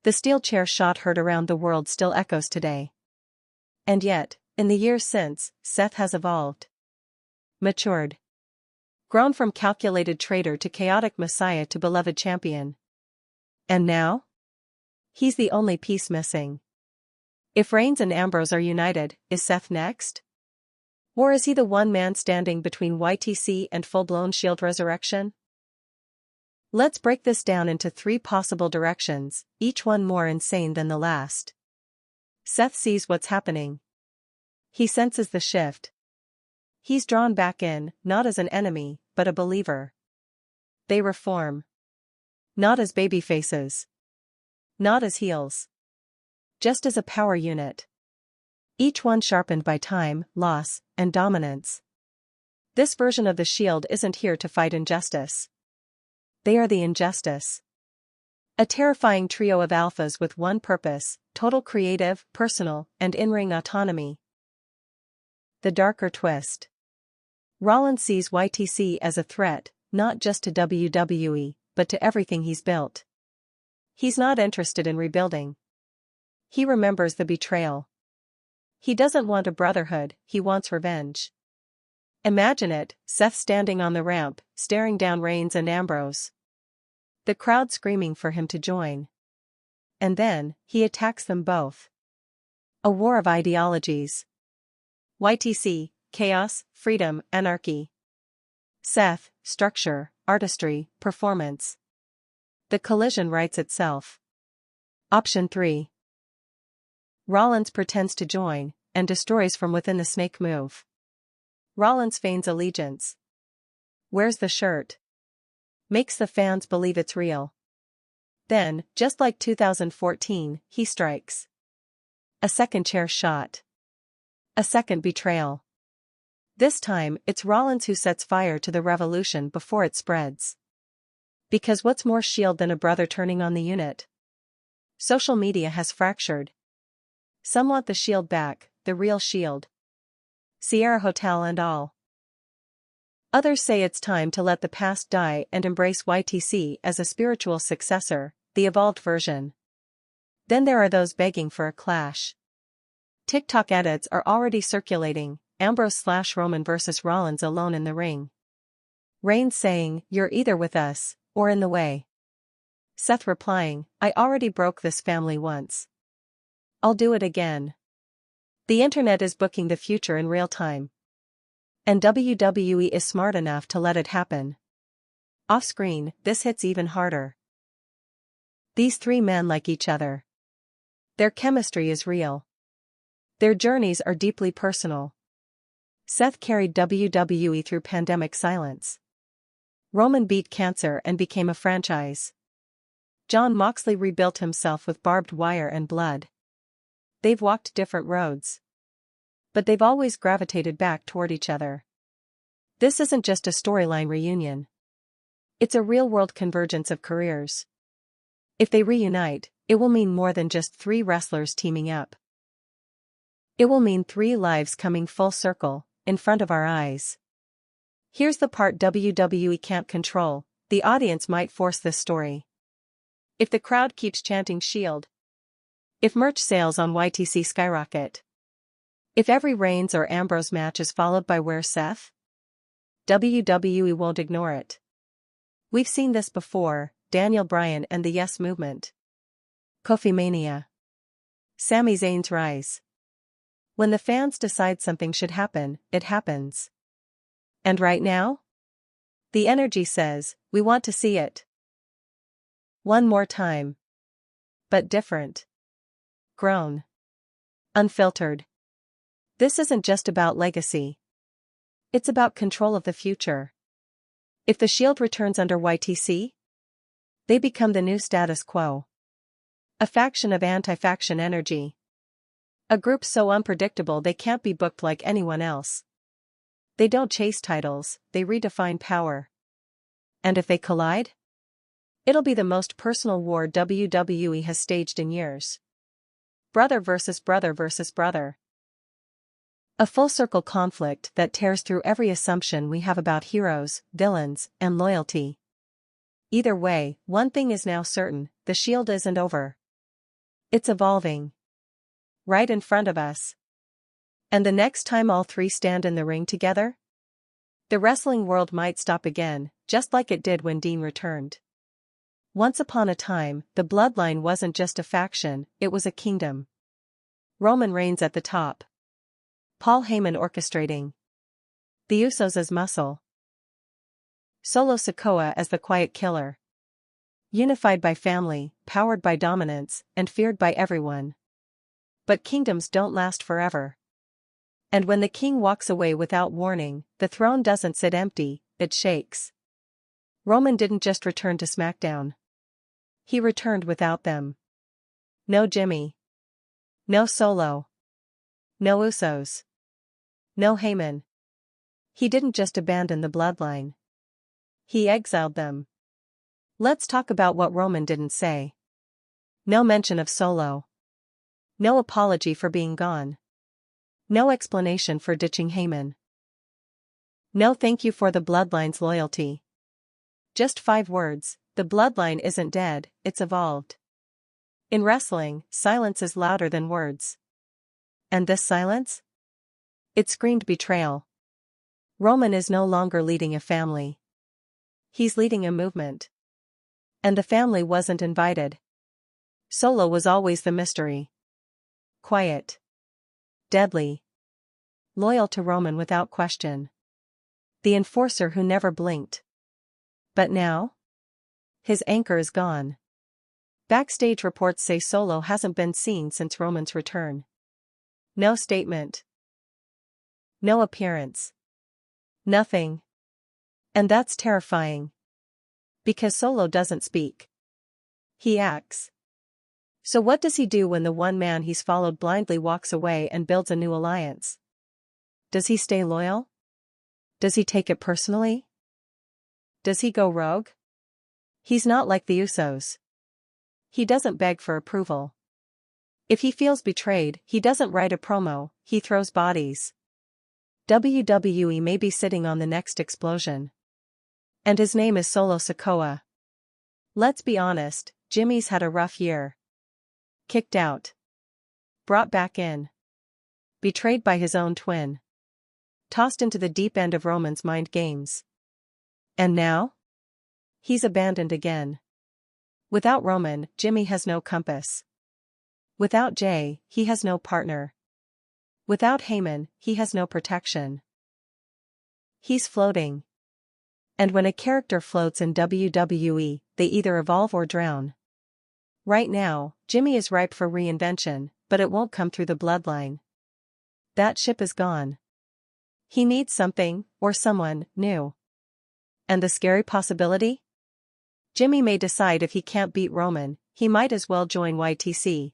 The steel chair shot heard around the world still echoes today. And yet, In the years since, Seth has evolved. Matured. Grown from calculated traitor to chaotic messiah to beloved champion. And now? He's the only piece missing. If Reigns and Ambrose are united, is Seth next? Or is he the one man standing between YTC and full-blown Shield resurrection? Let's break this down into 3 possible directions, each one more insane than the last. Seth sees what's happening. He senses the shift. He's drawn back in, not as an enemy, but a believer. They reform. Not as babyfaces. Not as heels. Just as a power unit. Each one sharpened by time, loss, and dominance. This version of the Shield isn't here to fight injustice. They are the injustice. A terrifying trio of alphas with one purpose: total creative, personal, and in-ring autonomy. The darker twist. Rollins sees YTC as a threat, not just to WWE, but to everything he's built. He's not interested in rebuilding. He remembers the betrayal. He doesn't want a brotherhood, he wants revenge. Imagine it, Seth standing on the ramp, staring down Reigns and Ambrose. The crowd screaming for him to join. And then, he attacks them both. A war of ideologies. YTC, chaos, freedom, anarchy. Seth, structure, artistry, performance. The collision writes itself. Option 3. Rollins pretends to join, and destroys from within the snake move. Rollins feigns allegiance. Wears the shirt. Makes the fans believe it's real. Then, just like 2014, he strikes. A second chair shot. A second betrayal. This time, it's Rollins who sets fire to the revolution before it spreads. Because what's more Shield than a brother turning on the unit? Social media has fractured. Some want the Shield back, the real Shield. Sierra Hotel and all. Others say it's time to let the past die and embrace YTC as a spiritual successor, the evolved version. Then there are those begging for a clash. TikTok edits are already circulating, Ambrose/Roman versus Rollins alone in the ring. Reigns saying, "You're either with us, or in the way." Seth replying, "I already broke this family once. I'll do it again." The internet is booking the future in real time. And WWE is smart enough to let it happen. Off-screen, this hits even harder. These 3 men like each other. Their chemistry is real. Their journeys are deeply personal. Seth carried WWE through pandemic silence. Roman beat cancer and became a franchise. Jon Moxley rebuilt himself with barbed wire and blood. They've walked different roads. But they've always gravitated back toward each other. This isn't just a storyline reunion. It's a real-world convergence of careers. If they reunite, it will mean more than just 3 wrestlers teaming up. It will mean 3 lives coming full circle, in front of our eyes. Here's the part WWE can't control: the audience might force this story. If the crowd keeps chanting Shield. If merch sales on YTC skyrocket. If every Reigns or Ambrose match is followed by "Where's Seth?" WWE won't ignore it. We've seen this before: Daniel Bryan and the Yes Movement. Kofi Mania. Sami Zayn's rise. When the fans decide something should happen, it happens. And right now? The energy says, we want to see it. One more time. But different. Grown. Unfiltered. This isn't just about legacy. It's about control of the future. If the Shield returns under YTC, they become the new status quo. A faction of anti-faction energy. A group so unpredictable they can't be booked like anyone else. They don't chase titles, they redefine power. And if they collide? It'll be the most personal war WWE has staged in years. Brother versus brother versus brother. A full-circle conflict that tears through every assumption we have about heroes, villains, and loyalty. Either way, one thing is now certain: the Shield isn't over. It's evolving. Right in front of us. And the next time all three stand in the ring together? The wrestling world might stop again, just like it did when Dean returned. Once upon a time, the bloodline wasn't just a faction, it was a kingdom. Roman Reigns at the top. Paul Heyman orchestrating. The Usos as muscle. Solo Sikoa as the quiet killer. Unified by family, powered by dominance, and feared by everyone. But kingdoms don't last forever. And when the king walks away without warning, the throne doesn't sit empty, it shakes. Roman didn't just return to SmackDown. He returned without them. No Jimmy. No Solo. No Usos. No Heyman. He didn't just abandon the bloodline. He exiled them. Let's talk about what Roman didn't say. No mention of Solo. No apology for being gone. No explanation for ditching Heyman. No thank you for the bloodline's loyalty. Just 5 words, the bloodline isn't dead, it's evolved. In wrestling, silence is louder than words. And this silence? It screamed betrayal. Roman is no longer leading a family. He's leading a movement. And the family wasn't invited. Solo was always the mystery. Quiet. Deadly. Loyal to Roman without question. The enforcer who never blinked. But now? His anchor is gone. Backstage reports say Solo hasn't been seen since Roman's return. No statement. No appearance. Nothing. And that's terrifying. Because Solo doesn't speak. He acts. So what does he do when the one man he's followed blindly walks away and builds a new alliance? Does he stay loyal? Does he take it personally? Does he go rogue? He's not like the Usos. He doesn't beg for approval. If he feels betrayed, he doesn't write a promo, he throws bodies. WWE may be sitting on the next explosion. And his name is Solo Sikoa. Let's be honest, Jimmy's had a rough year. Kicked out. Brought back in. Betrayed by his own twin. Tossed into the deep end of Roman's mind games. And now? He's abandoned again. Without Roman, Jimmy has no compass. Without Jay, he has no partner. Without Heyman, he has no protection. He's floating. And when a character floats in WWE, they either evolve or drown. Right now, Jimmy is ripe for reinvention, but it won't come through the bloodline. That ship is gone. He needs something, or someone, new. And the scary possibility? Jimmy may decide if he can't beat Roman, he might as well join YTC.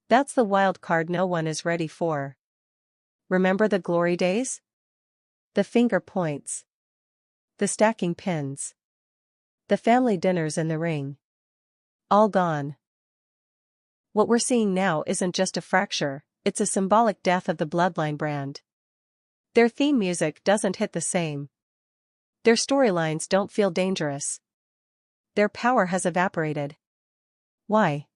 That's the wild card no one is ready for. Remember the glory days? The finger points. The stacking pins. The family dinners in the ring. All gone. What we're seeing now isn't just a fracture, it's a symbolic death of the bloodline brand. Their theme music doesn't hit the same. Their storylines don't feel dangerous. Their power has evaporated. Why?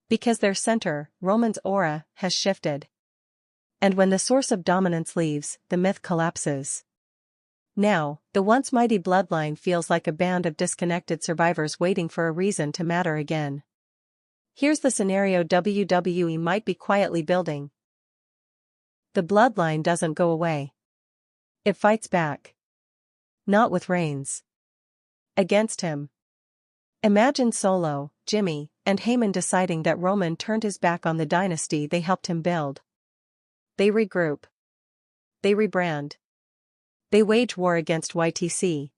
Because their center, Roman's aura, has shifted. And when the source of dominance leaves, the myth collapses. Now, the once mighty bloodline feels like a band of disconnected survivors waiting for a reason to matter again. Here's the scenario WWE might be quietly building. The bloodline doesn't go away. It fights back. Not with Reigns. Against him. Imagine Solo, Jimmy, and Heyman deciding that Roman turned his back on the dynasty they helped him build. They regroup. They rebrand. They wage war against YTC.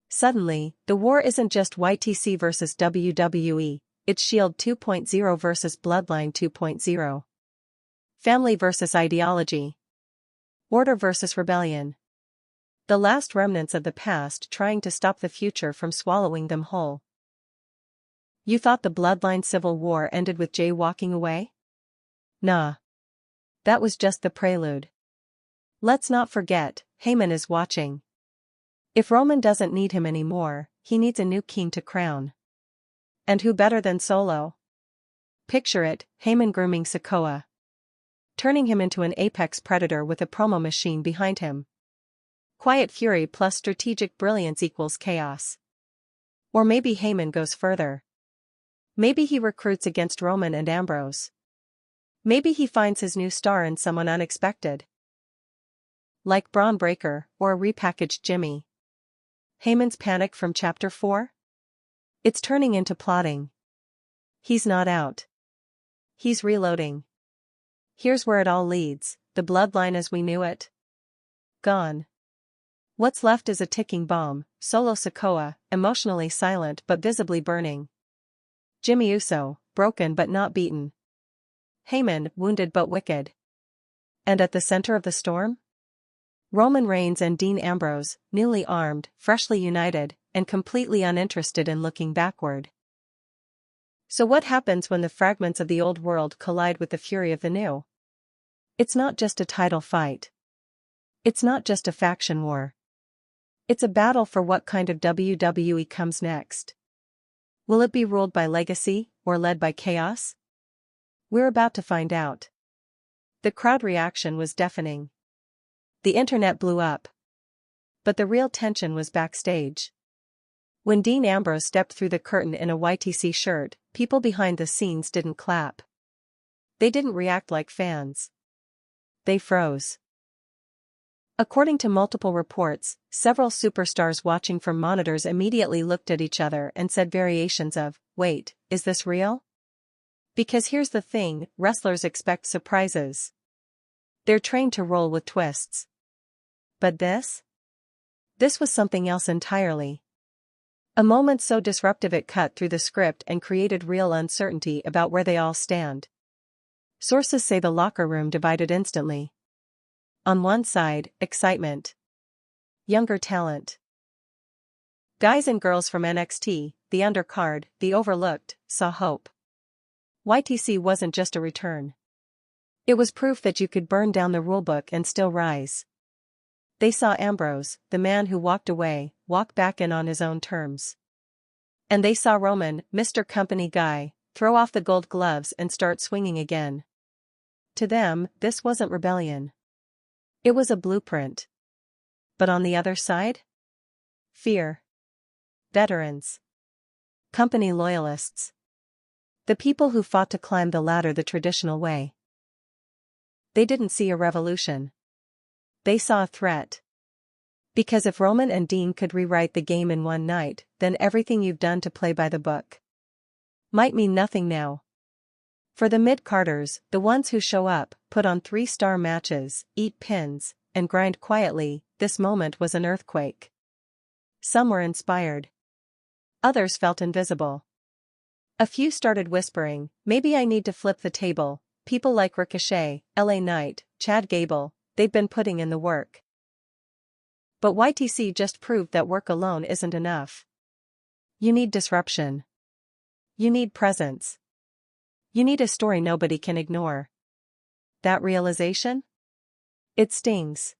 Suddenly, the war isn't just YTC versus WWE, it's Shield 2.0 versus Bloodline 2.0. Family versus ideology. Order versus rebellion. The last remnants of the past trying to stop the future from swallowing them whole. You thought the Bloodline Civil War ended with Jay walking away? Nah. That was just the prelude. Let's not forget, Heyman is watching. If Roman doesn't need him anymore, he needs a new king to crown. And who better than Solo? Picture it, Heyman grooming Sikoa. turning him into an apex predator with a promo machine behind him. Quiet fury plus strategic brilliance equals chaos. Or maybe Heyman goes further. Maybe he recruits against Roman and Ambrose. Maybe he finds his new star in someone unexpected. Like Bron Breakker, or a repackaged Jimmy. Heyman's panic from Chapter 4? It's turning into plotting. He's not out. He's reloading. Here's where it all leads, the bloodline as we knew it. Gone. What's left is a ticking bomb, Solo Sikoa, emotionally silent but visibly burning. Jimmy Uso, broken but not beaten. Heyman, wounded but wicked. And at the center of the storm? Roman Reigns and Dean Ambrose, newly armed, freshly united, and completely uninterested in looking backward. So what happens when the fragments of the old world collide with the fury of the new? It's not just a title fight. It's not just a faction war. It's a battle for what kind of WWE comes next. Will it be ruled by legacy, or led by chaos? We're about to find out. The crowd reaction was deafening. The internet blew up. But the real tension was backstage. When Dean Ambrose stepped through the curtain in a YTC shirt, people behind the scenes didn't clap. They didn't react like fans. They froze. According to multiple reports, several superstars watching from monitors immediately looked at each other and said variations of, "Wait, is this real?" Because here's the thing, wrestlers expect surprises. They're trained to roll with twists. But this? This was something else entirely. A moment so disruptive it cut through the script and created real uncertainty about where they all stand. Sources say the locker room divided instantly. On one side, excitement. Younger talent. Guys and girls from NXT, the undercard, the overlooked, saw hope. YTC wasn't just a return. It was proof that you could burn down the rulebook and still rise. They saw Ambrose, the man who walked away, walk back in on his own terms. And they saw Roman, Mr. Company Guy, throw off the gold gloves and start swinging again. To them, this wasn't rebellion. It was a blueprint. But on the other side? Fear. Veterans. Company loyalists. The people who fought to climb the ladder the traditional way. They didn't see a revolution. They saw a threat. Because if Roman and Dean could rewrite the game in one night, then everything you've done to play by the book might mean nothing now. For the mid-carders, the ones who show up, put on 3-star matches, eat pins, and grind quietly, this moment was an earthquake. Some were inspired. Others felt invisible. A few started whispering, "Maybe I need to flip the table." People like Ricochet, LA Knight, Chad Gable, they've been putting in the work. But YTC just proved that work alone isn't enough. You need disruption. You need presence. You need a story nobody can ignore. That realization? It stings.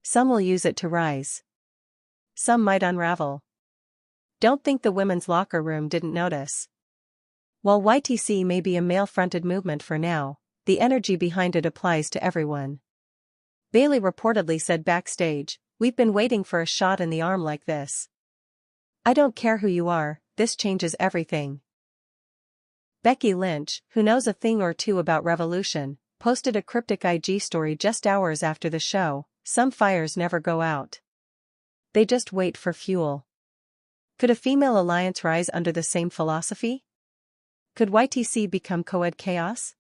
Some will use it to rise. Some might unravel. Don't think the women's locker room didn't notice. While YTC may be a male-fronted movement for now, the energy behind it applies to everyone. Bayley reportedly said backstage, "We've been waiting for a shot in the arm like this. I don't care who you are, this changes everything." Becky Lynch, who knows a thing or two about Revolution, posted a cryptic IG story just hours after the show, "Some fires never go out. They just wait for fuel." Could a female alliance rise under the same philosophy? Could YTC become co-ed chaos?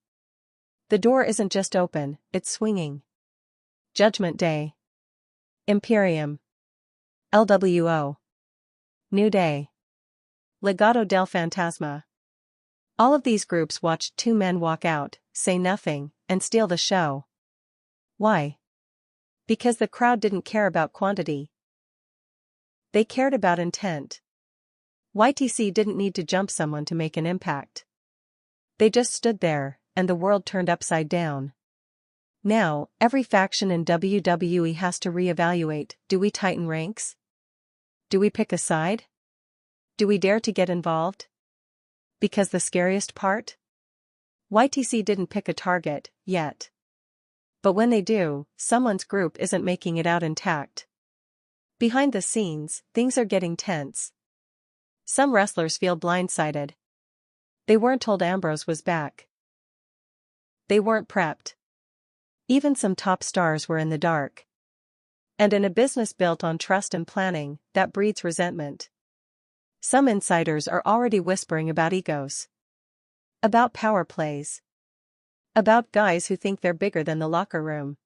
The door isn't just open, it's swinging. Judgment Day. Imperium. LWO. New Day. Legado del Fantasma. All of these groups watched two men walk out, say nothing, and steal the show. Why? Because the crowd didn't care about quantity. They cared about intent. YTC didn't need to jump someone to make an impact. They just stood there, and the world turned upside down. Now, every faction in WWE has to reevaluate. Do we tighten ranks? Do we pick a side? Do we dare to get involved? Because the scariest part? YTC didn't pick a target, yet. But when they do, someone's group isn't making it out intact. Behind the scenes, things are getting tense. Some wrestlers feel blindsided. They weren't told Ambrose was back. They weren't prepped. Even some top stars were in the dark. And in a business built on trust and planning, that breeds resentment. Some insiders are already whispering about egos. About power plays. About guys who think they're bigger than the locker room.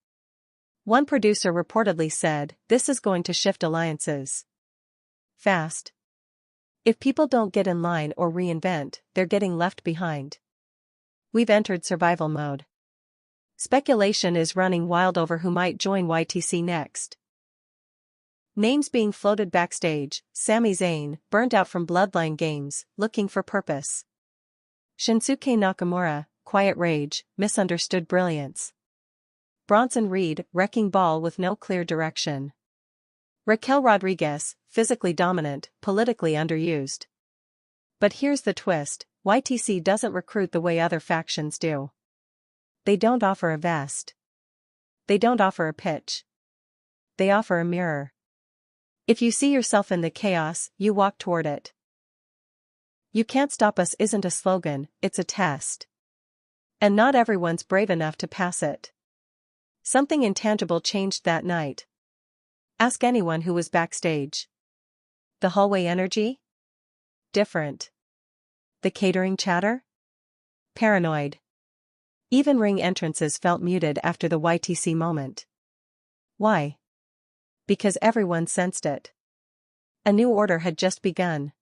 One producer reportedly said, "This is going to shift alliances fast. If people don't get in line or reinvent, they're getting left behind. We've entered survival mode." Speculation is running wild over who might join YTC next. Names being floated backstage: Sami Zayn, burnt out from Bloodline Games, looking for purpose. Shinsuke Nakamura, quiet rage, misunderstood brilliance. Bronson Reed, wrecking ball with no clear direction. Raquel Rodriguez, physically dominant, politically underused. But here's the twist: YTC doesn't recruit the way other factions do. They don't offer a vest. They don't offer a pitch. They offer a mirror. If you see yourself in the chaos, you walk toward it. "You can't stop us" isn't a slogan, it's a test. And not everyone's brave enough to pass it. Something intangible changed that night. Ask anyone who was backstage. The hallway energy? Different. The catering chatter? Paranoid. Even ring entrances felt muted after the YTC moment. Why? Because everyone sensed it. A new order had just begun.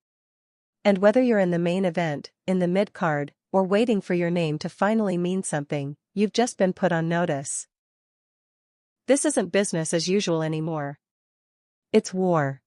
And whether you're in the main event, in the mid-card, or waiting for your name to finally mean something, you've just been put on notice. This isn't business as usual anymore. It's war.